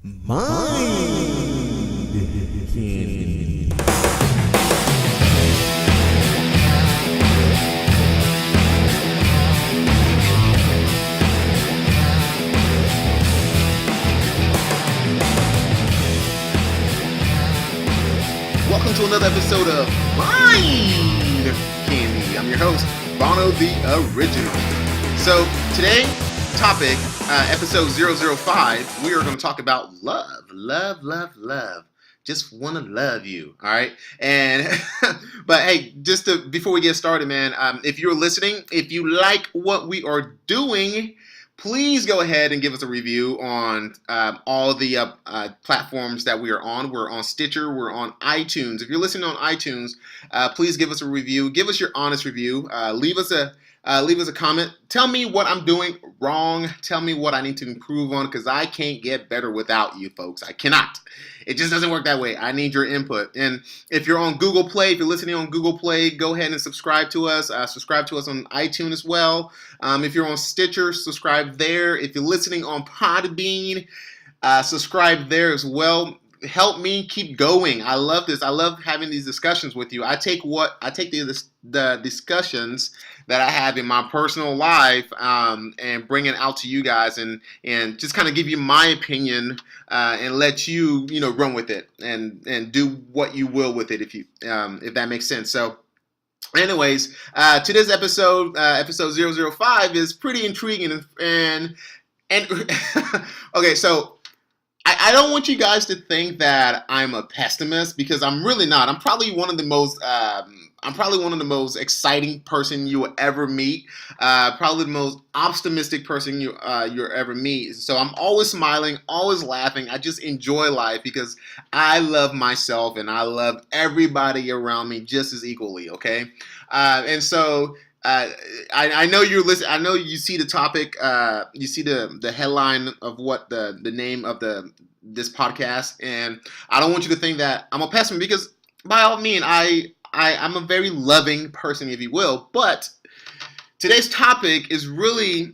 Mind Candy. Welcome to another episode of Mind Candy. I'm your host, Bono the Original. So today, topic, episode 005, we are going to talk about love. Love. Just want to love you, all right? And, but hey, before we get started, man, if you're listening, if you like what we are doing, please go ahead and give us a review on all the platforms that we are on. We're on Stitcher. We're on iTunes. If you're listening on iTunes, please give us a review. Give us your honest review. Leave us a comment. Tell me what I'm doing wrong. Tell me what I need to improve on, because I can't get better without you folks. I cannot. It just doesn't work that way. I need your input. And if you're on Google Play, if you're listening on Google Play, go ahead and subscribe to us. Subscribe to us on iTunes as well. If you're on Stitcher, subscribe there. If you're listening on Podbean, subscribe there as well. Help me keep going. I love this. I love having these discussions with you. I take the discussions that I have in my personal life and bring it out to you guys and just kind of give you my opinion and let you run with it and do what you will with it if that makes sense. So anyways, today's episode 005 is pretty intriguing and okay, so I don't want you guys to think that I'm a pessimist, because I'm really not. I'm probably one of the most exciting person you will ever meet. Probably the most optimistic person you'll ever meet. So I'm always smiling, always laughing. I just enjoy life because I love myself and I love everybody around me just as equally. Okay, and so. I know you're listening. I know you see the topic. You see the headline of what the name of this podcast, and I don't want you to think that I'm a pessimist, because by all means, I'm a very loving person, if you will. But today's topic is really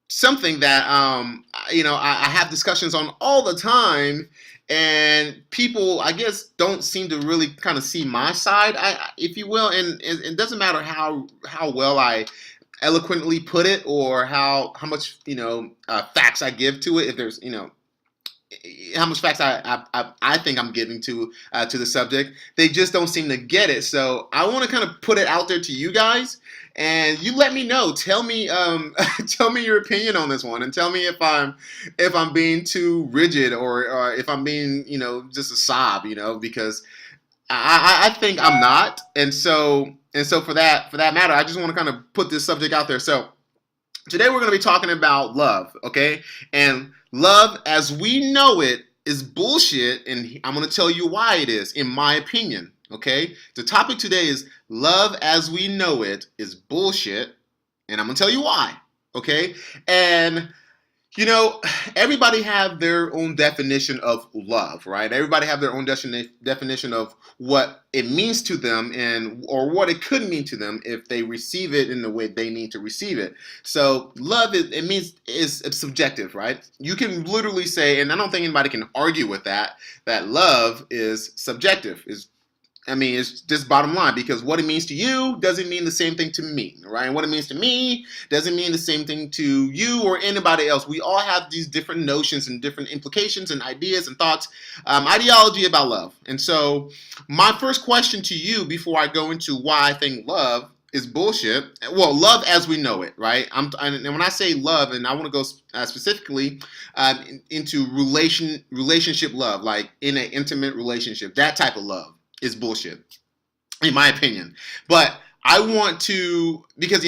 something that I have discussions on all the time. And people, I guess, don't seem to really kind of see my side, if you will. And it doesn't matter how well I eloquently put it, or how much facts I give to it. If there's how much facts I think I'm giving to the subject, they just don't seem to get it. So I want to kind of put it out there to you guys, and you let me know. Tell me tell me your opinion on this one, and tell me if I'm being too rigid, or if I'm being just a sob, because I think I'm not. And so for that matter, I just want to kind of put this subject out there. So today we're going to be talking about love, okay? And love as we know it is bullshit, and I'm going to tell you why it is, in my opinion, okay? The topic today is love as we know it is bullshit, and I'm going to tell you why, okay? And everybody have their own definition of love, right? Everybody have their own definition of what it means to them, or what it could mean to them if they receive it in the way they need to receive it. So love is subjective, right? You can literally say, and I don't think anybody can argue with that love is subjective. It's just bottom line, because what it means to you doesn't mean the same thing to me, right? And what it means to me doesn't mean the same thing to you or anybody else. We all have these different notions and different implications and ideas and thoughts, ideology about love. And so my first question to you, before I go into why I think love is bullshit, well, love as we know it, right? And when I say love, and I want to go specifically into relationship love, like in an intimate relationship, that type of love is bullshit, in my opinion. But I want to, because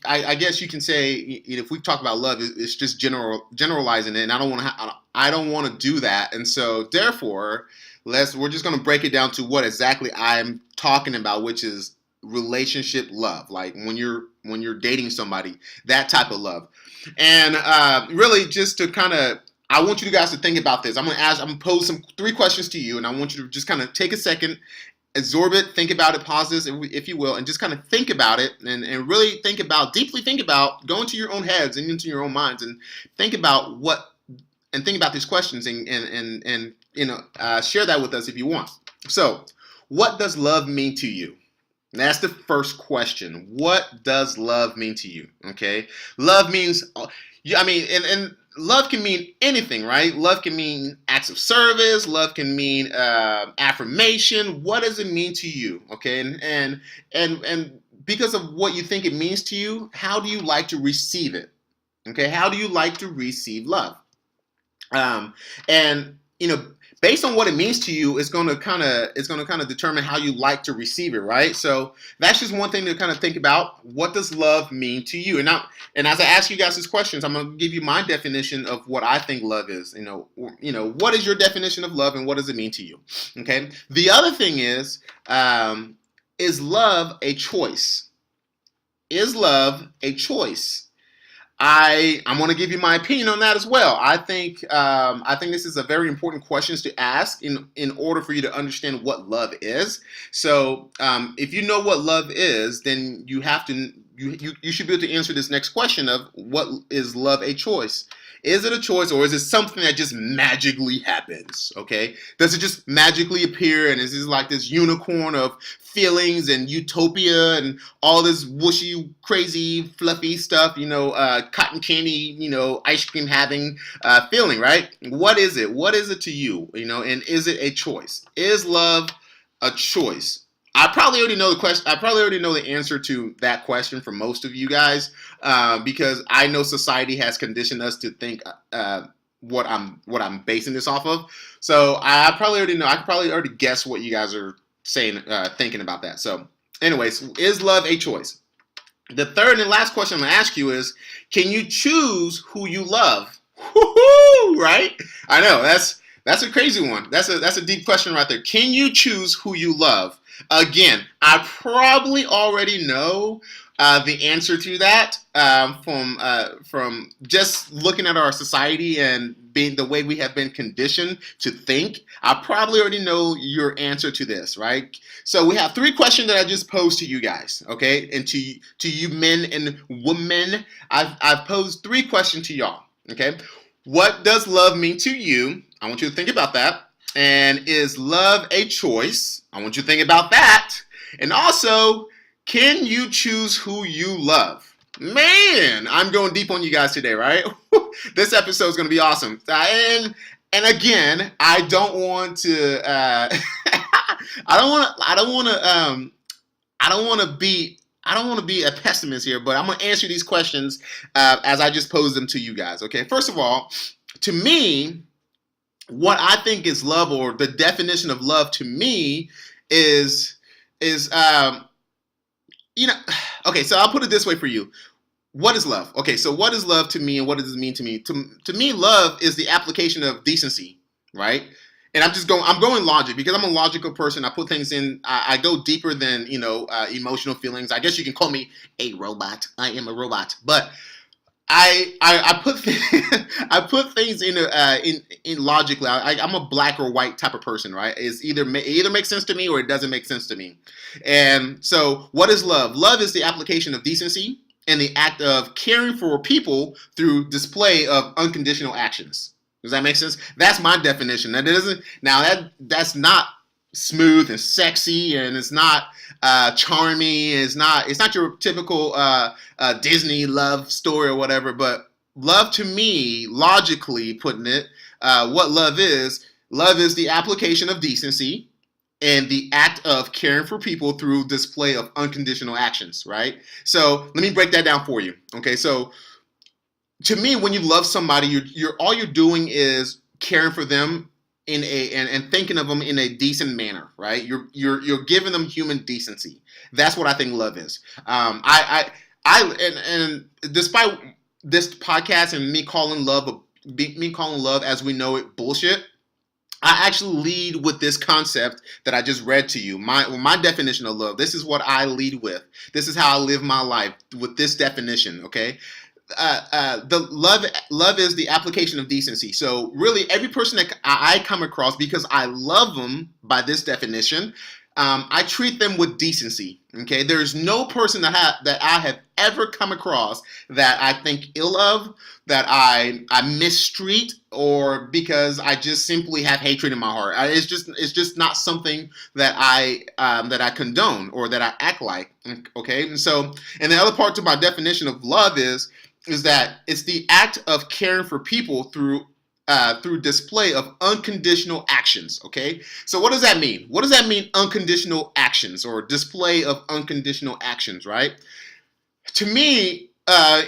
I guess you can say, if we talk about love, it's just generalizing it, and I don't want to do that. And so therefore, we're just going to break it down to what exactly I'm talking about, which is relationship love, like when you're dating somebody, that type of love. And really, just to kind of, I want you guys to think about this. I'm going to pose 3 questions to you, and I want you to just kind of take a second, absorb it, think about it, pause this, if you will, and just kind of think about it, and really deeply think about, go into your own heads and into your own minds, and think about what and think about these questions and share that with us if you want. So, what does love mean to you? That's the first question. What does love mean to you? Okay, love means, I mean, and love can mean anything, right? Love can mean acts of service. Love can mean affirmation. What does it mean to you? Okay, and because of what you think it means to you, how do you like to receive it? Okay, how do you like to receive love? And based on what it means to you, it's going to kind of determine how you like to receive it, right? So that's just one thing to kind of think about. What does love mean to you? And as I ask you guys these questions, I'm going to give you my definition of what I think love is. What is your definition of love, and what does it mean to you? Okay. The other thing is love a choice? Is love a choice? I'm going to give you my opinion on that as well. I think this is a very important question to ask in order for you to understand what love is. So if you know what love is, then you should be able to answer this next question of what is love a choice? Is it a choice, or is it something that just magically happens? Okay, does it just magically appear, and is this like this unicorn of feelings and utopia and all this whooshy, crazy, fluffy stuff? Cotton candy, ice cream having feeling, right? What is it? What is it to you? And is it a choice? Is love a choice? I probably already know the question. I probably already know the answer to that question for most of you guys, because I know society has conditioned us to think what I'm basing this off of. So I probably already know. I can probably already guess what you guys are saying, thinking about that. So, anyways, is love a choice? The third and last question I'm gonna ask you is: can you choose who you love? Woo-hoo, right? I know that's a crazy one. That's a deep question right there. Can you choose who you love? Again, I probably already know the answer to that from just looking at our society and being the way we have been conditioned to think. I probably already know your answer to this, right? So we have 3 questions that I just posed to you guys, okay? And to you men and women, I've posed 3 questions to y'all, okay? What does love mean to you? I want you to think about that. And is love a choice? I want you to think about that. And also, can you choose who you love? Man, I'm going deep on you guys today, right? This episode is going to be awesome. And again, I don't want to be a pessimist here, but I'm going to answer these questions as I just posed them to you guys, okay? First of all, to me, what I think is love, or the definition of love to me is okay, so I'll put it this way for you. What is love? Okay, so what is love to me, and what does it mean to me? To me, love is the application of decency, right? And I'm going logic because I'm a logical person. I put things in, I go deeper than, emotional feelings. I guess you can call me a robot. I am a robot, but I put things in logically. I'm a black or white type of person, right? It either makes sense to me or it doesn't make sense to me. And so, what is love? Love is the application of decency and the act of caring for people through display of unconditional actions. Does that make sense? That's my definition. That's not smooth and sexy, and it's not charming. It's not your typical Disney love story or whatever. But love, to me, logically putting it, what love is the application of decency and the act of caring for people through display of unconditional actions, right? So let me break that down for you. Okay, so to me, when you love somebody, you're all you're doing is caring for them and thinking of them in a decent manner, right? You're giving them human decency. That's what I think love is. And despite this podcast and me calling love as we know it bullshit, I actually lead with this concept that I just read to you. My definition of love. This is what I lead with. This is how I live my life, with this definition. Okay. The love is the application of decency. So really, every person that I come across, because I love them by this definition, I treat them with decency. Okay, there's no person that I have ever come across that I think ill of, that I mistreat, or because I just simply have hatred in my heart. It's just not something that I condone or that I act like. Okay, and the other part to my definition of love is that it's the act of caring for people through display of unconditional actions. Okay, so what does that mean? What does that mean? Unconditional actions or display of unconditional actions, right? To me,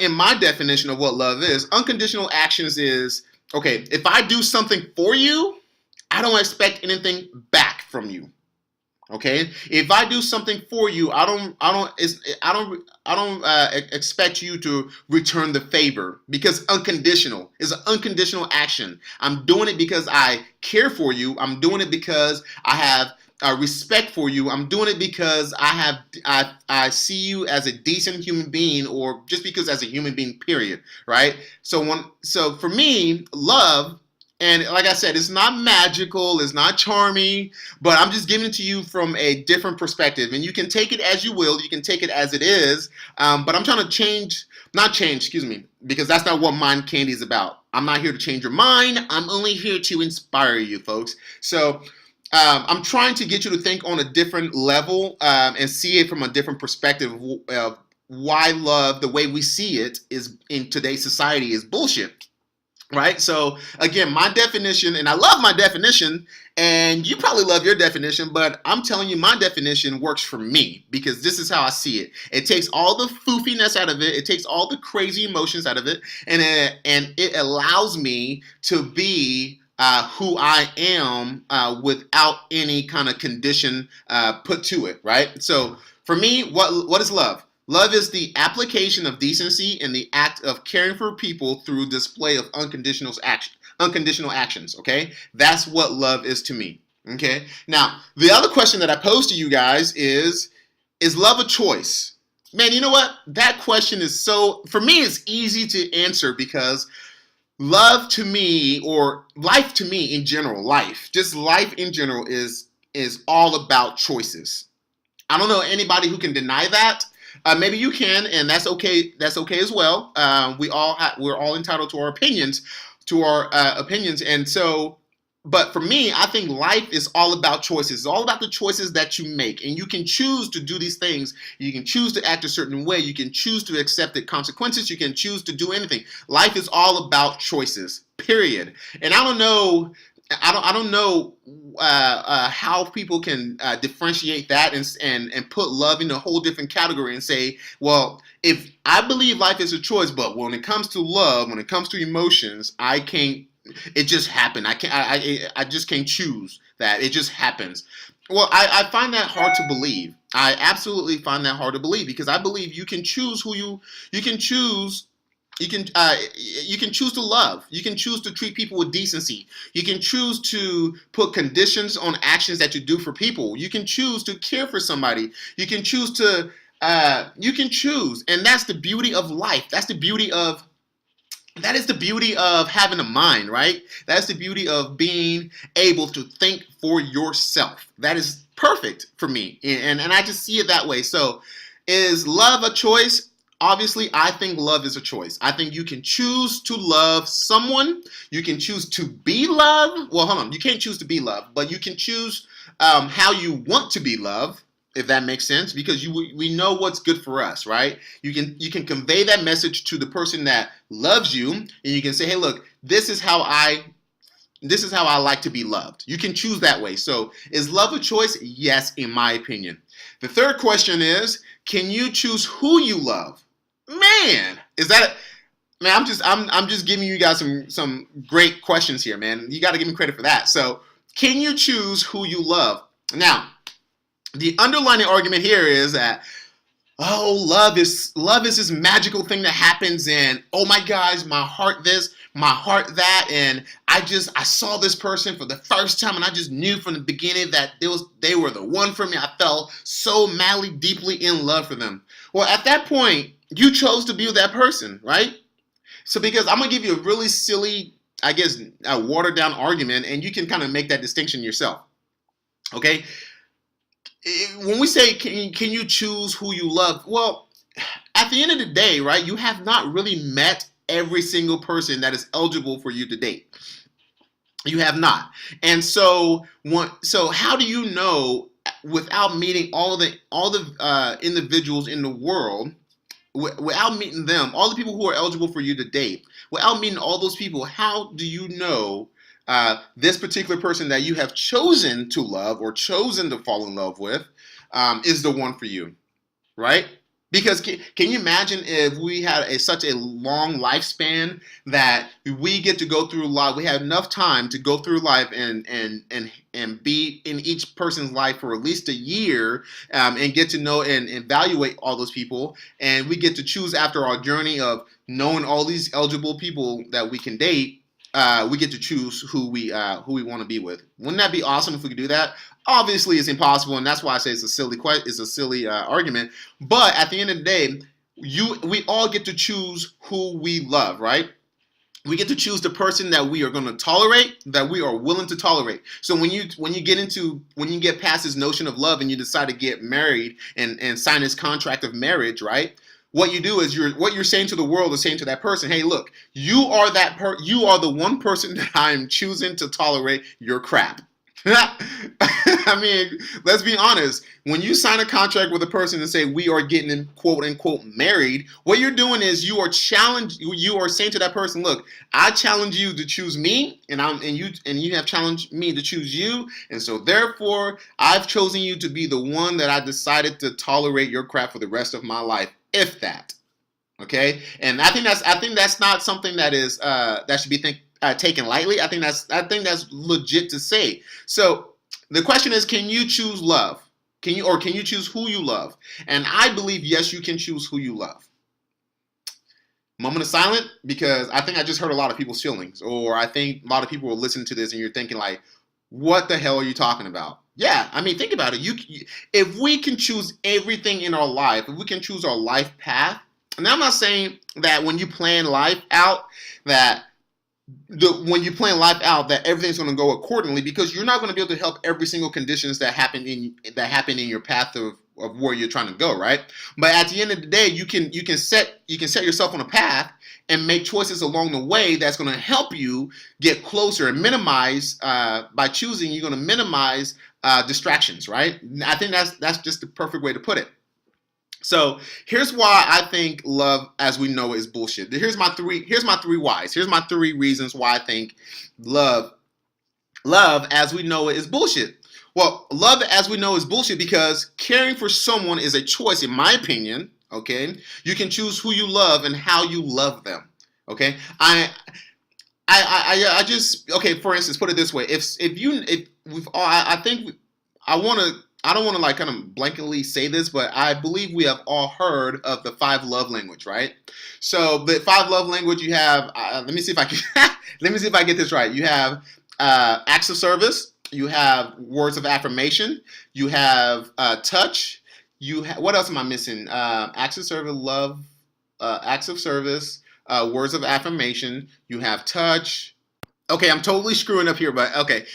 in my definition of what love is, unconditional actions is okay. If I do something for you, I don't expect anything back from you. Okay, if I do something for you, I don't expect you to return the favor, because unconditional is an unconditional action. I'm doing it because I care for you. I'm doing it because I have respect for you. I'm doing it because I see you as a decent human being, or just because as a human being. Period. Right. So for me, love. And like I said, it's not magical, it's not charming, but I'm just giving it to you from a different perspective. And you can take it as you will, you can take it as it is. But I'm trying to not change, excuse me, because that's not what Mind Candy is about. I'm not here to change your mind. I'm only here to inspire you, folks. So I'm trying to get you to think on a different level and see it from a different perspective of why love, the way we see it, is in today's society, is bullshit. Right? So again, my definition, and I love my definition, and you probably love your definition, but I'm telling you, my definition works for me because this is how I see it. It takes all the foofiness out of it. It takes all the crazy emotions out of it, and it allows me to be who I am without any kind of condition put to it. Right? So for me, what is love? Love is the application of decency and the act of caring for people through display of unconditional actions. Okay, that's what love is to me. Okay, now the other question that I pose to you guys is love a choice? Man, you know what? That question is for me, it's easy to answer, because love to me, or life to me in general, just life in general is all about choices. I don't know anybody who can deny that. Maybe you can, and that's okay. That's okay as well. We're all entitled to our opinions, and so. But for me, I think life is all about choices. It's all about the choices that you make, and you can choose to do these things. You can choose to act a certain way. You can choose to accept the consequences. You can choose to do anything. Life is all about choices. Period. And I don't know. I don't know how people can differentiate that and put love in a whole different category and say, well, if I believe life is a choice, but when it comes to love, when it comes to emotions, I can't. It just happened. I just can't choose that. It just happens. Well, I find that hard to believe. I absolutely find that hard to believe, because I believe you can choose who you can choose. You can choose to love. You can choose to treat people with decency. You can choose to put conditions on actions that you do for people. You can choose to care for somebody. You can choose to. You can choose, and that's the beauty of life. That is the beauty of having a mind, right? That's the beauty of being able to think for yourself. That is perfect for me, and I just see it that way. So, is love a choice? Obviously, I think love is a choice. I think you can choose to love someone. You can choose to be loved. Well, hold on. You can't choose to be loved, but you can choose how you want to be loved, if that makes sense, because we know what's good for us, right? You can convey that message to the person that loves you, and you can say, hey, look, this is how I like to be loved. You can choose that way. So is love a choice? Yes, in my opinion. The third question is, can you choose who you love? Man, man, I'm just giving you guys some great questions here, man. You got to give me credit for that. So, can you choose who you love? Now, the underlying argument here is that, oh, love is this magical thing that happens, and oh my gosh, my heart this, my heart that, and I saw this person for the first time, and I just knew from the beginning that they were the one for me. I fell so madly, deeply in love for them. Well, at that point, you chose to be with that person, right? So because I'm gonna give you a really silly, I guess, watered down argument, and you can kind of make that distinction yourself. Okay? when we say can you choose who you love? Well, at the end of the day, right? You have not really met every single person that is eligible for you to date. You have not. And so how do you know without meeting all the individuals in the world, without meeting them, all the people who are eligible for you to date, without meeting all those people, how do you know this particular person that you have chosen to love or chosen to fall in love with is the one for you, right? Because can you imagine if we had such a long lifespan that we get to go through life, we have enough time to go through life and be in each person's life for at least a year and get to know and evaluate all those people, and we get to choose after our journey of knowing all these eligible people that we can date. We get to choose who we want to be with. Wouldn't that be awesome if we could do that? Obviously, it's impossible, and that's why I say it's a silly argument. But at the end of the day, we all get to choose who we love, right? We get to choose the person that we are going to tolerate, that we are willing to tolerate. So when you get past this notion of love and you decide to get married and sign this contract of marriage, right? What you do is what you're saying to the world is saying to that person, hey, look, you are the one person that I am choosing to tolerate your crap. I mean, let's be honest. When you sign a contract with a person and say we are getting quote unquote married, what you're doing is you are saying to that person, look, I challenge you to choose me, and you have challenged me to choose you, and so therefore I've chosen you to be the one that I decided to tolerate your crap for the rest of my life, if that. Okay, and I think that's not something that is that should be taken lightly. I think that's legit to say. So the question is, can you choose love? Can you choose who you love? And I believe yes, you can choose who you love. Moment of silence, because I think I just hurt a lot of people's feelings, or I think a lot of people will listen to this and you're thinking like, what the hell are you talking about? Yeah, I mean, think about it. If we can choose everything in our life, if we can choose our life path, and I'm not saying that when you plan life out that that everything's going to go accordingly, because you're not going to be able to help every single conditions that happen in your path of where you're trying to go, right? But at the end of the day, you can set yourself on a path and make choices along the way that's going to help you get closer and minimize by choosing. You're going to minimize distractions, right? I think that's just the perfect way to put it. So here's why I think love as we know it is bullshit. Here's my three whys. Here's my three reasons why I think love as we know it is bullshit. Well, love as we know is bullshit because caring for someone is a choice, in my opinion. Okay, you can choose who you love and how you love them. Okay, I just, okay. For instance, put it this way: I don't want to like kind of blanketly say this, but I believe we have all heard of the 5 love language, right? So the 5 love language you have. Let me see if I can. Let me see if I get this right. You have acts of service. You have words of affirmation. You have touch. What else am I missing? Acts of service, love. Acts of service. Words of affirmation. You have touch. Okay, I'm totally screwing up here, but okay.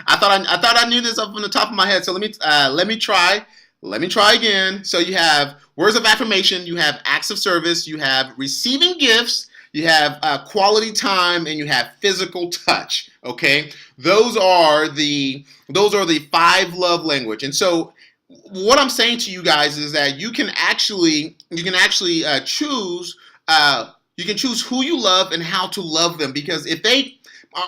I thought I knew this up from the top of my head. So let me try again. So you have words of affirmation, you have acts of service, you have receiving gifts, you have quality time, and you have physical touch. Okay, those are the 5 love language. And so what I'm saying to you guys is that you can actually choose. You can choose who you love and how to love them, because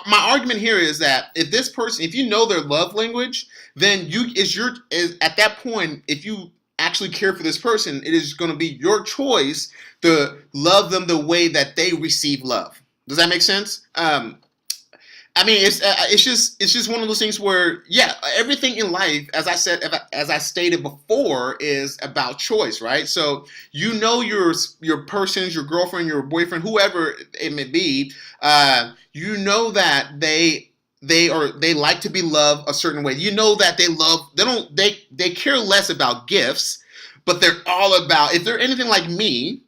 my argument here is that if you know their love language, then at that point, if you actually care for this person, it is going to be your choice to love them the way that they receive love. Does that make sense? I mean, it's just one of those things where, yeah, everything in life, as I stated before, is about choice, right? So you know your person's, your girlfriend, your boyfriend, whoever it may be, you know that they like to be loved a certain way. You know that they care less about gifts, but they're all about, if they're anything like me,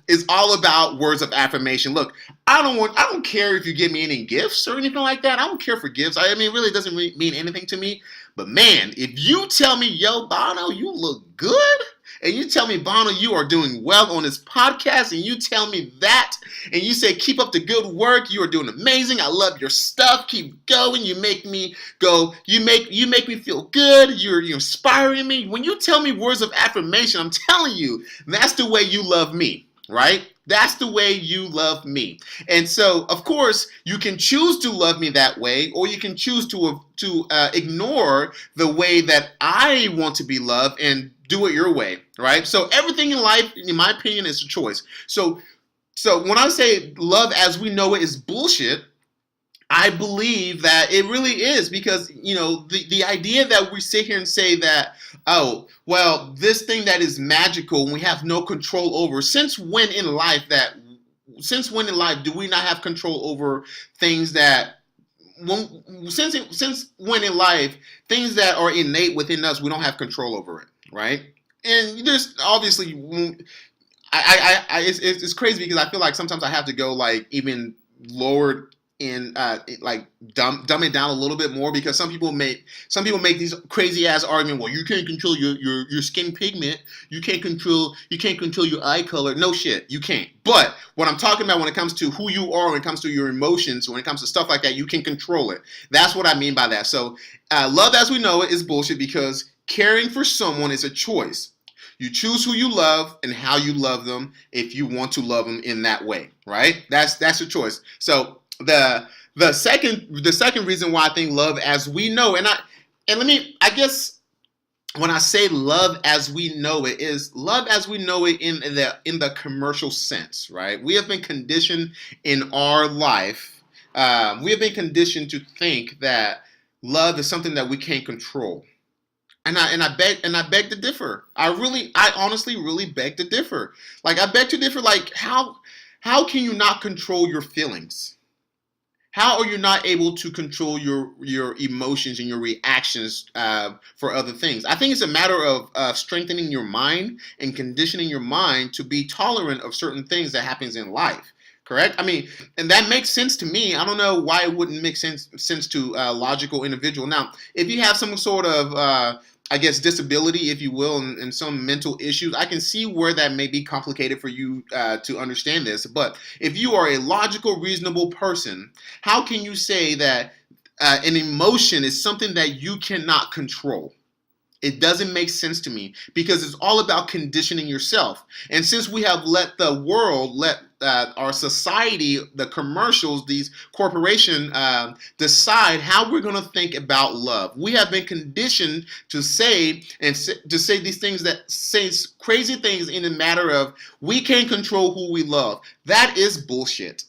is all about words of affirmation. Look, I don't care if you give me any gifts or anything like that. I don't care for gifts. I mean, it really doesn't mean anything to me. But man, if you tell me, yo, Bono, you look good, and you tell me, Bono, you are doing well on this podcast, and you tell me that, and you say, keep up the good work, you are doing amazing, I love your stuff, keep going, you make me go, you make me feel good, you're inspiring me. When you tell me words of affirmation, I'm telling you, that's the way you love me, right? That's the way you love me. And so, of course, you can choose to love me that way, or you can choose to ignore the way that I want to be loved and do it your way, right? So everything in life, in my opinion, is a choice. So when I say love as we know it is bullshit, I believe that it really is, because, the idea that we sit here and say that, oh, well, this thing that is magical and we have no control over, since when in life do we not have control over things that, since when in life, things that are innate within us, we don't have control over it, right? And there's obviously, it's crazy, because I feel like sometimes I have to go like even lower in like dumb it down a little bit more, because some people make these crazy ass arguments. Well, you can't control your skin pigment, you can't control your eye color. No shit, you can't. But what I'm talking about when it comes to who you are, when it comes to your emotions, when it comes to stuff like that, you can control it. That's what I mean by that. So love as we know it is bullshit, because caring for someone is a choice. You choose who you love and how you love them, if you want to love them in that way, right? That's a choice. So the second reason why I think love as we know, I guess when I say love as we know it, is love as we know it in the commercial sense, right? We have been conditioned in our life. We have been conditioned to think that love is something that we can't control. And I beg to differ. I honestly really beg to differ. Like, I beg to differ. Like, how can you not control your feelings? How are you not able to control your emotions and your reactions for other things? I think it's a matter of strengthening your mind and conditioning your mind to be tolerant of certain things that happens in life. Correct? I mean, and that makes sense to me. I don't know why it wouldn't make sense to a logical individual. Now, if you have some sort of I guess disability, if you will, and some mental issues, I can see where that may be complicated for you to understand this. But if you are a logical, reasonable person, how can you say that an emotion is something that you cannot control? It doesn't make sense to me, because it's all about conditioning yourself. And since we have let the world, our society, the commercials, these corporations decide how we're going to think about love. We have been conditioned to say these things, that say crazy things in a matter of we can't control who we love. That is bullshit.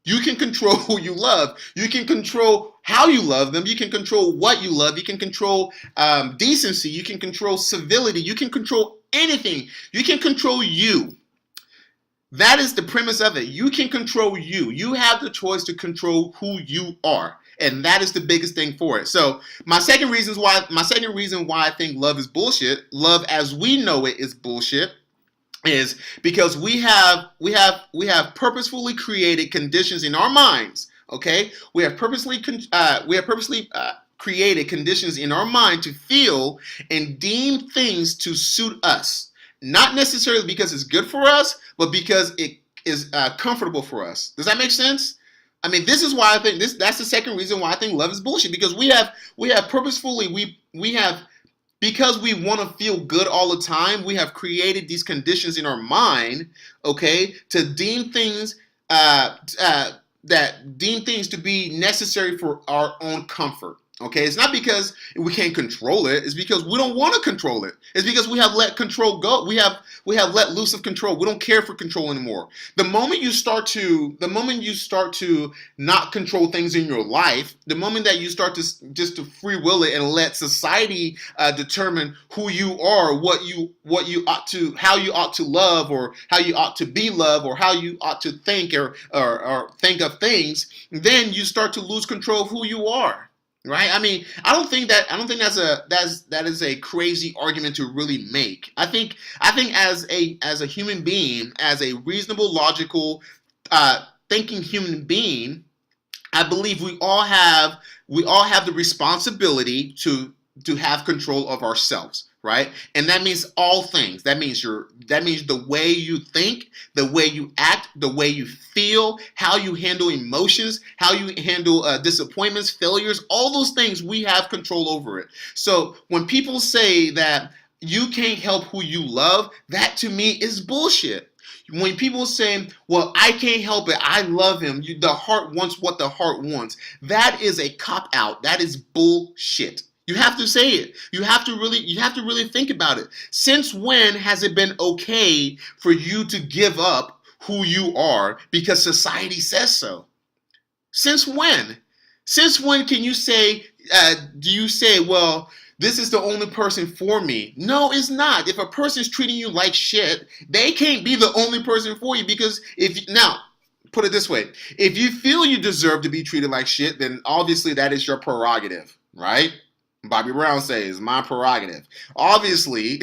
You can control who you love. You can control how you love them. You can control what you love. You can control decency. You can control civility. You can control anything. You can control you. That is the premise of it. You can control you. You have the choice to control who you are. And that is the biggest thing for it. So my second reason why I think love is bullshit, love as we know it is bullshit, is because we have purposefully created conditions in our minds. Okay, we have purposely created conditions in our mind to feel and deem things to suit us, not necessarily because it's good for us, but because it is comfortable for us. Does that make sense? I mean, this is why I think that's the second reason why I think love is bullshit, because we have purposefully because we want to feel good all the time, we have created these conditions in our mind, okay, to deem things to be necessary for our own comfort. Okay, it's not because we can't control it. It's because we don't want to control it. It's because we have let control go. We have let loose of control. We don't care for control anymore. The moment you start to not control things in your life, the moment that you start to just to free will it and let society determine who you are, what you ought to, how you ought to love, or how you ought to be loved, or how you ought to think or think of things, then you start to lose control of who you are. right? I mean, that is a crazy argument to really make. I think as a human being, as a reasonable, logical, thinking human being, I believe we all have the responsibility to have control of ourselves, right? And that means all things. That means the way you think, the way you act, the way you feel, how you handle emotions, how you handle disappointments, failures, all those things we have control over it. So when people say that you can't help who you love, that to me is bullshit. When people say, well, I can't help it, I love him, the heart wants what the heart wants, that is a cop out. That is bullshit. You have to say it. You have to really think about it. Since when has it been okay for you to give up who you are because society says so? Since when? Since when can you say, do you say, well, this is the only person for me? No, it's not. If a person's treating you like shit, they can't be the only person for you because now, put it this way, if you feel you deserve to be treated like shit, then obviously that is your prerogative, right? Bobby Brown says, my prerogative. Obviously,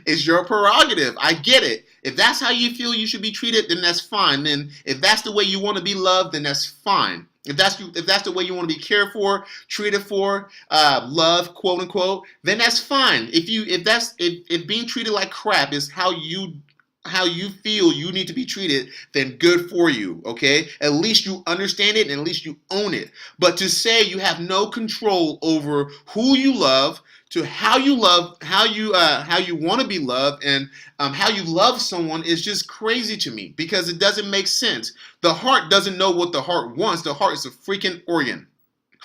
it's your prerogative. I get it. If that's how you feel you should be treated, then that's fine. Then if that's the way you want to be loved, then that's fine. If that's the way you want to be cared for, treated for, loved, quote unquote, then that's fine. If being treated like crap is how you feel you need to be treated, then good for you, okay? At least you understand it and at least you own it. But to say you have no control over who you love, to how you love, how you want to be loved, and how you love someone is just crazy to me because it doesn't make sense. The heart doesn't know what the heart wants. The heart is a freaking organ.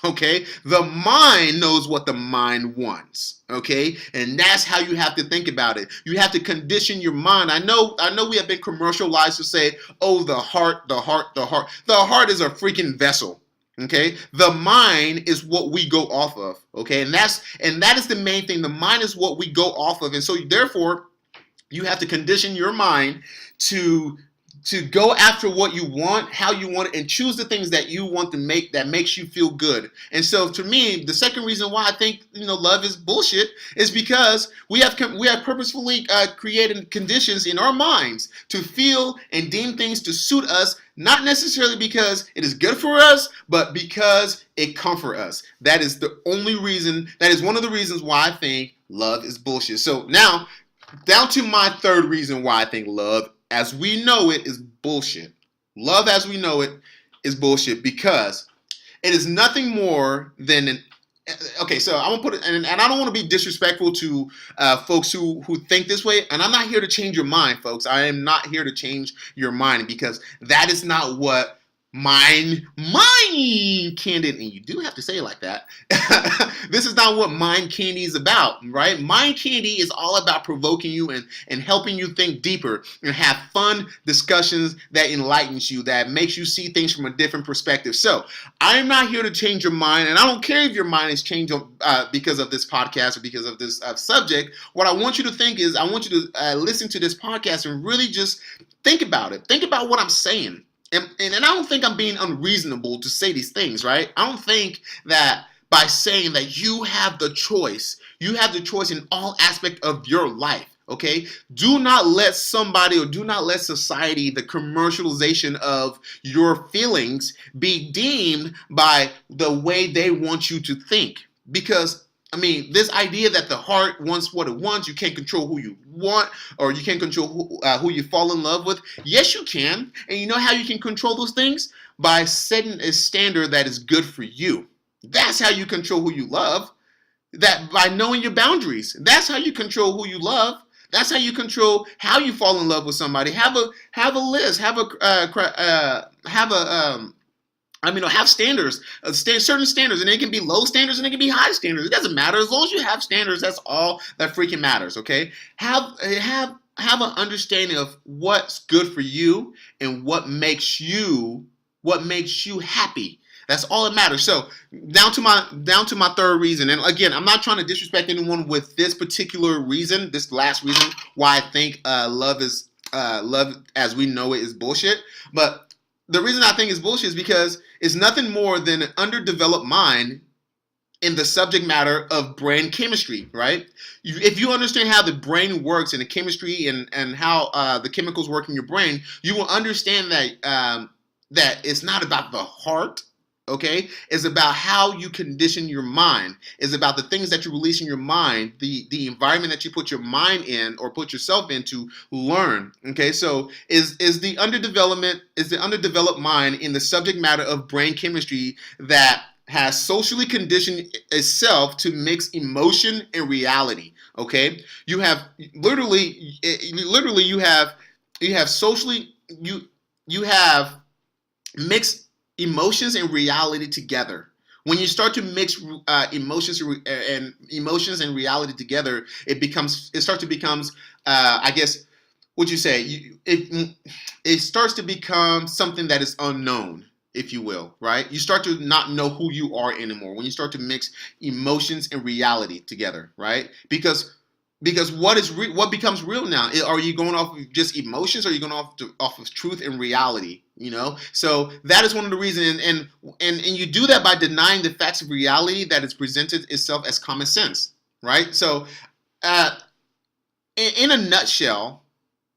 Okay, the mind knows what the mind wants. Okay, and that's how you have to think about it. You have to condition your mind. I know we have been commercialized to say, oh, the heart, the heart, the heart. The heart is a freaking vessel. Okay, the mind is what we go off of. Okay, and that is the main thing. The mind is what we go off of, and so therefore, you have to condition your mind to go after what you want, how you want it, and choose the things that you want to make that makes you feel good. And so, to me, the second reason why I think love is bullshit is because we have purposefully created conditions in our minds to feel and deem things to suit us, not necessarily because it is good for us, but because it comforts us. That is the only reason. That is one of the reasons why I think love is bullshit. So now, down to my third reason why I think love as we know it is bullshit. Love as we know it is bullshit because it is nothing more than an. Okay, so I'm gonna put it, and I don't want to be disrespectful to folks who think this way, and I'm not here to change your mind, folks. I am not here to change your mind because that is not what mind candy, and you do have to say it like that. This is not what mind candy is about, right? Mind candy is all about provoking you and helping you think deeper and have fun discussions that enlightens you, that makes you see things from a different perspective. So I am not here to change your mind, and I don't care if your mind is changed because of this podcast or because of this subject. What I want you to think is I want you to listen to this podcast and really just think about it. Think about what I'm saying. And I don't think I'm being unreasonable to say these things, right? I don't think that by saying that you have the choice in all aspects of your life, okay? Do not let somebody or do not let society, the commercialization of your feelings, be deemed by the way they want you to think. Because this idea that the heart wants what it wants, you can't control who you want, or you can't control who you fall in love with. Yes, you can. And you know how you can control those things? By setting a standard that is good for you. That's how you control who you love. That by knowing your boundaries. That's how you control who you love. That's how you control how you fall in love with somebody. Have a list. Have standards, certain standards, and it can be low standards and it can be high standards. It doesn't matter as long as you have standards. That's all that freaking matters. Okay, have an understanding of what's good for you and what makes you happy. That's all that matters. So down to my third reason, and again, I'm not trying to disrespect anyone with this particular reason, this last reason why I think love as we know it is bullshit, but the reason I think it's bullshit is because it's nothing more than an underdeveloped mind in the subject matter of brain chemistry, right? If you understand how the brain works and the chemistry and how the chemicals work in your brain, you will understand that that it's not about the heart, okay? It's about how you condition your mind. It's about the things that you release in your mind, the environment that you put your mind in or put yourself in to learn, okay? So is the underdeveloped mind in the subject matter of brain chemistry that has socially conditioned itself to mix emotion and reality. Okay, you have literally you have socially you have mixed emotions and reality together. When you start to mix emotions and reality together, it starts to becomes I guess what you say it starts to become something that is unknown, if you will, right? You start to not know who you are anymore when you start to mix emotions and reality together, right? Because what becomes real now? Are you going off of just emotions, or are you going off of truth and reality? You know, so that is one of the reasons, and you do that by denying the facts of reality that is presented itself as common sense, right? So, uh, in a nutshell,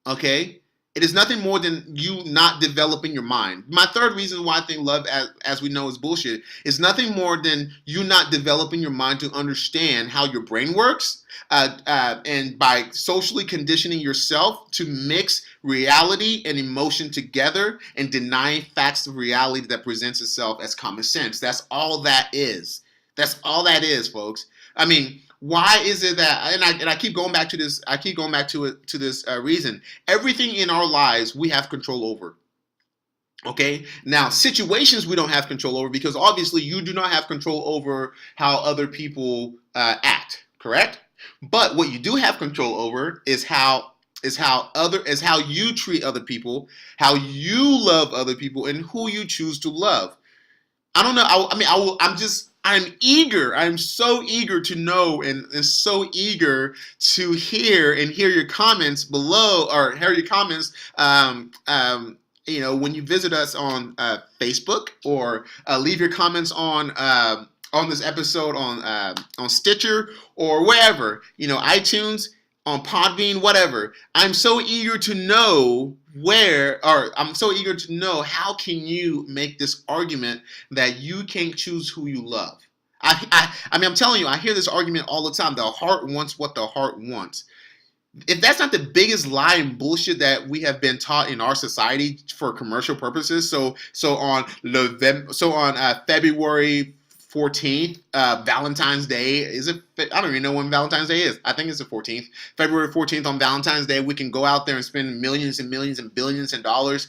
okay, it is nothing more than you not developing your mind. My third reason why I think love, as we know, is bullshit, is nothing more than you not developing your mind to understand how your brain works, and by socially conditioning yourself to mix reality and emotion together and denying facts of reality that presents itself as common sense. That's all that is. That's all that is, folks. I mean, why is it that, and I keep going back to this, I keep going back to it, to this reason. Everything in our lives we have control over. Okay, now situations we don't have control over, because obviously you do not have control over how other people act, correct? But what you do have control over is how you treat other people, how you love other people, and who you choose to love. I don't know. I mean, I'm eager. I'm so eager to know, and so eager to hear your comments below, or hear your comments. You know, when you visit us on Facebook, or leave your comments on this episode on Stitcher or wherever, you know, iTunes, on Podbean, whatever. I'm so eager to know I'm so eager to know how can you make this argument that you can't choose who you love. I mean, I'm telling you, I hear this argument all the time. The heart wants what the heart wants. If that's not the biggest lie and bullshit that we have been taught in our society for commercial purposes, so on February 14th, Valentine's Day, is it? I don't even know when Valentine's Day is. I think it's the 14th. February 14th, on Valentine's Day, we can go out there and spend millions and millions and billions of dollars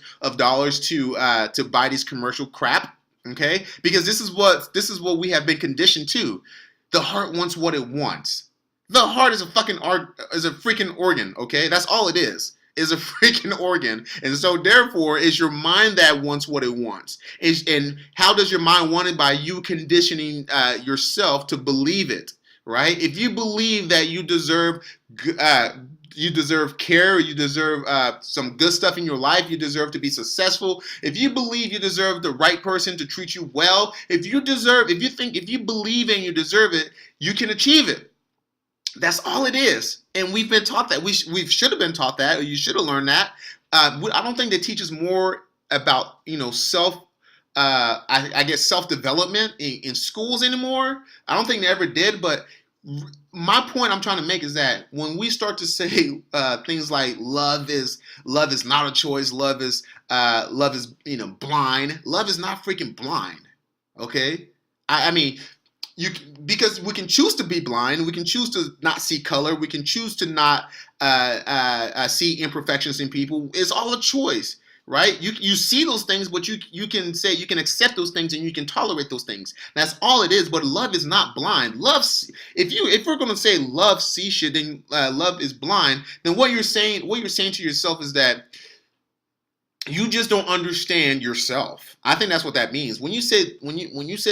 to buy these commercial crap. Okay, because this is what we have been conditioned to. The heart wants what it wants. The heart is a freaking organ. Okay, that's all it is a freaking organ. And so therefore it's your mind that wants what it wants. And how does your mind want it? By you conditioning yourself to believe it, right? If you believe that you deserve care, you deserve some good stuff in your life, you deserve to be successful, if you believe you deserve the right person to treat you well, if you believe and you deserve it, you can achieve it. That's all it is. And we've been taught that. We should have been taught that, or you should have learned that. I don't think they teach us more about, you know, I guess self-development in schools anymore. I don't think they ever did. But my point I'm trying to make is that when we start to say things like love is not a choice, love is you know, blind. Love is not freaking blind. Okay, I mean, because we can choose to be blind, we can choose to not see color, we can choose to not see imperfections in people. It's all a choice, right? You see those things, but you can say, you can accept those things and you can tolerate those things. That's all it is. But love is not blind. If we're gonna say love sees shit, then love is blind. Then what you're saying to yourself is that you just don't understand yourself. I think that's what that means. When you say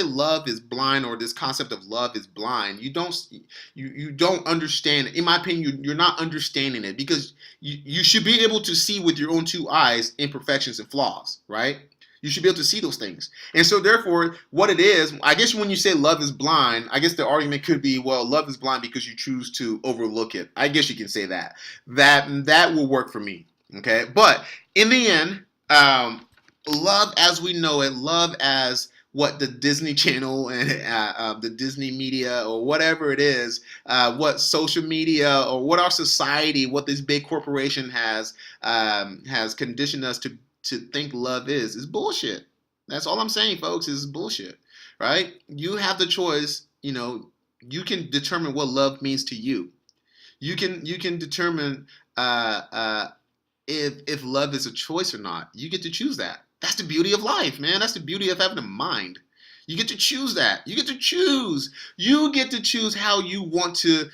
love is blind, or this concept of love is blind, you don't understand. In my opinion, you're not understanding it, because you should be able to see with your own two eyes imperfections and flaws, right? You should be able to see those things. And so therefore, what it is, I guess when you say love is blind, I guess the argument could be, well, love is blind because you choose to overlook it. I guess you can say that. That will work for me. Okay. But in the end, love as we know it, love as what the Disney Channel and the Disney media or whatever it is, what social media or what our society, what this big corporation has conditioned us to think love is bullshit. That's all I'm saying, folks, is bullshit, right? You have the choice, you can determine what love means to you. You can determine if love is a choice or not. You get to choose that. That's the beauty of life, man. That's the beauty of having a mind. You get to choose that. You get to choose. You get to choose how you want to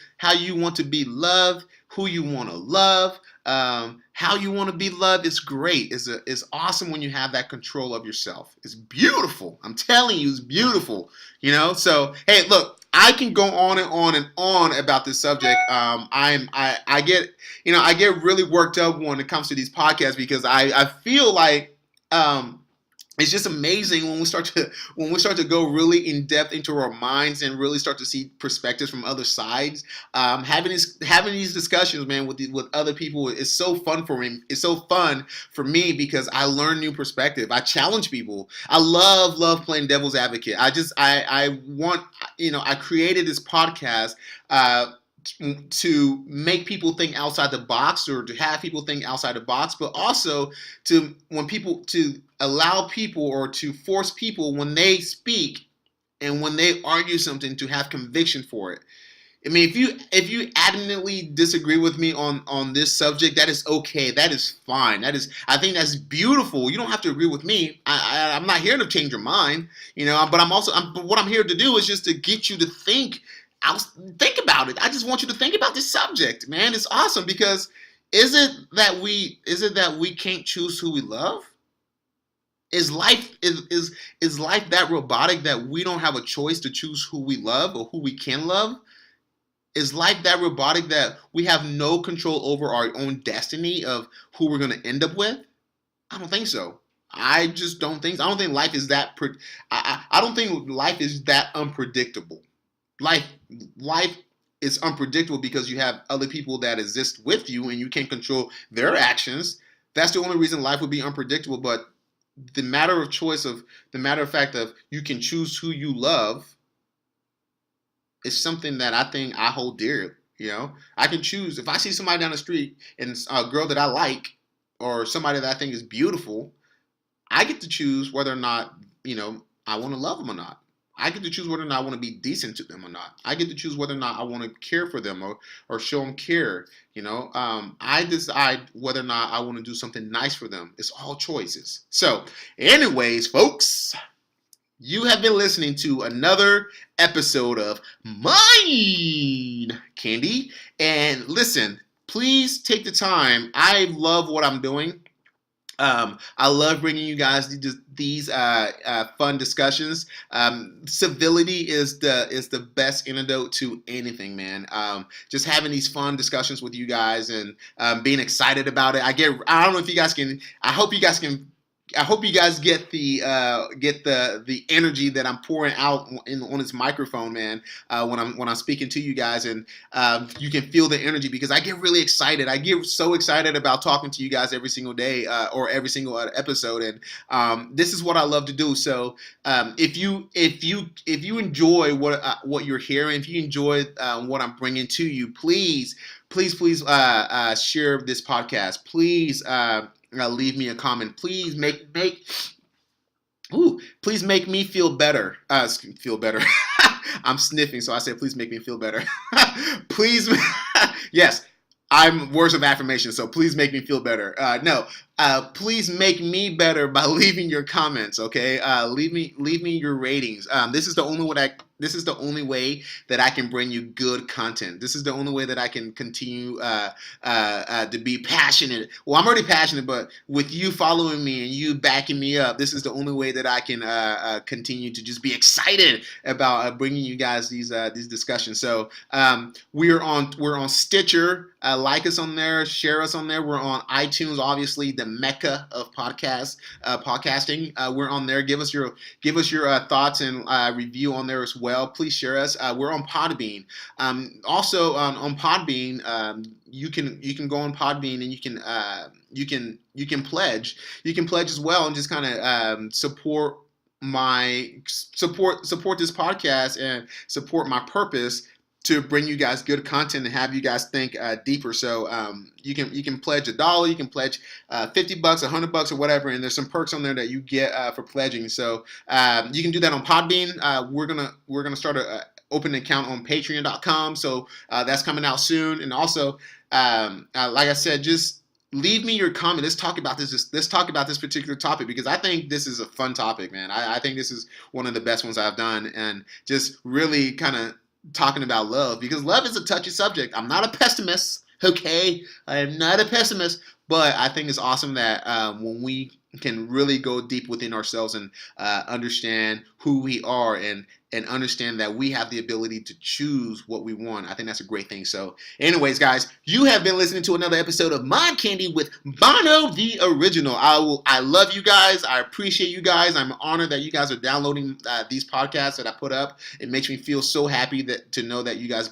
be loved, who you want to love, how you want to be loved. It's great. It's awesome when you have that control of yourself. It's beautiful. I'm telling you, it's beautiful. So hey, look, I can go on and on and on about this subject. I get really worked up when it comes to these podcasts because I feel like it's just amazing when we start to go really in depth into our minds and really start to see perspectives from other sides. Having these discussions, man, with other people is so fun for me. It's so fun for me because I learn new perspective. I challenge people. I love playing devil's advocate. I created this podcast to make people think outside the box, or to have people think outside the box, but also to allow people or to force people when they speak and when they argue something to have conviction for it. I mean, if you adamantly disagree with me on this subject, that is okay. That is fine. I think that's beautiful. You don't have to agree with me. I'm not here to change your mind, but what I'm here to do is just to get you to think about it. I just want you to think about this subject, man. It's awesome because is it that we can't choose who we love? Is life that robotic that we don't have a choice to choose who we love or who we can love? Is life that robotic that we have no control over our own destiny of who we're going to end up with? I don't think so. I just don't think so. I don't think life is that I don't think life is that unpredictable. Life is unpredictable because you have other people that exist with you and you can't control their actions. That's the only reason life would be unpredictable. But the matter of fact of you can choose who you love is something that I think I hold dear. I can choose if I see somebody down the street and a girl that I like or somebody that I think is beautiful, I get to choose whether or not, I want to love them or not. I get to choose whether or not I want to be decent to them or not. I get to choose whether or not I want to care for them or show them care. I decide whether or not I want to do something nice for them. It's all choices. So, anyways, folks, you have been listening to another episode of Mind Candy. And listen, please take the time. I love what I'm doing. I love bringing you guys these fun discussions. Civility is the best antidote to anything, man. Just having these fun discussions with you guys and being excited about it. I don't know if you guys can. I hope you guys get the energy that I'm pouring out on this microphone, man. When I'm speaking to you guys, and you can feel the energy because I get really excited. I get so excited about talking to you guys every single day or every single episode, and this is what I love to do. So if you enjoy what you're hearing, if you enjoy what I'm bringing to you, please share this podcast. Please. Leave me a comment. Please please make me feel better. Feel better. I'm sniffing, so I said, please make me feel better. Please, yes, I'm words of affirmation, so please make me feel better. Please make me better by leaving your comments. Okay, leave me your ratings. This is the only this is the only way that I can bring you good content. This is the only way that I can continue to be passionate. Well, I'm already passionate, but with you following me and you backing me up, this is the only way that I can continue to just be excited about bringing you guys these discussions. So we're on Stitcher. Like us on there, share us on there. We're on iTunes, obviously the mecca of podcasting. We're on there. Give us your thoughts and review on there as well. Please share us. We're on Podbean. Also on Podbean, you can go on Podbean and you can pledge. You can pledge as well and just kind of support this podcast and support my purpose to bring you guys good content and have you guys think deeper. So you can pledge $1, you can pledge $50, $100, or whatever, and there's some perks on there that you get for pledging. So you can do that on Podbean. We're gonna start open an account on Patreon.com. So that's coming out soon. And also, like I said, just leave me your comment. Let's talk about this. Let's talk about this particular topic because I think this is a fun topic, man. I think this is one of the best ones I've done, and just really kind of talking about love because love is a touchy subject. I'm not a pessimist, okay? I am not a pessimist, but I think it's awesome that when we can really go deep within ourselves and understand who we are and understand that we have the ability to choose what we want. I think that's a great thing. So anyways, guys, you have been listening to another episode of Mind Candy with Bono the Original. I love you guys. I appreciate you guys. I'm honored that you guys are downloading these podcasts that I put up. It makes me feel so happy to know that you guys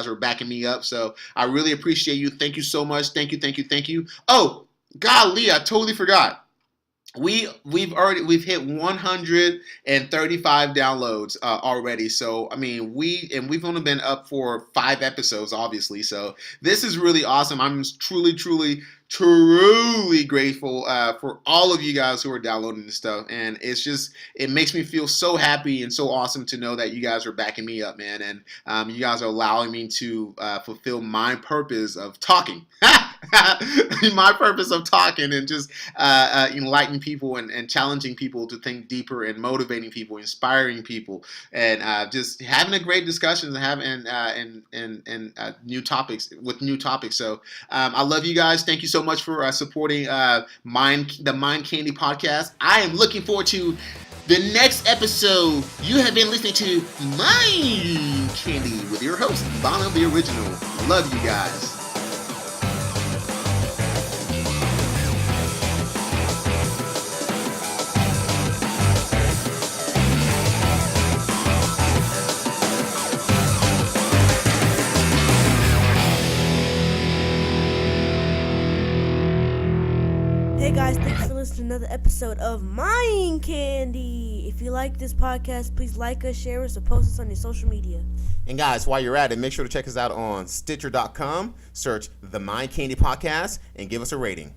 are backing me up. So I really appreciate you. Thank you so much. Thank you. Oh, golly, I totally forgot. We've hit 135 downloads already. So I mean, we've only been up for 5 episodes, obviously. So this is really awesome. I'm truly grateful for all of you guys who are downloading this stuff, and it makes me feel so happy and so awesome to know that you guys are backing me up, man, and you guys are allowing me to fulfill my purpose of talking. My purpose of talking and just enlightening people and challenging people to think deeper and motivating people, inspiring people, and just having a great discussion and having new topics. So I love you guys. Thank you so much for supporting the Mind Candy podcast. I am looking forward to the next episode. You have been listening to Mind Candy with your host, Bono the Original. I love you guys. Hey guys, thanks for listening to another episode of Mind Candy. If you like this podcast, please like us, share us, or post us on your social media. And guys, while you're at it, make sure to check us out on Stitcher.com, search the Mind Candy Podcast, and give us a rating.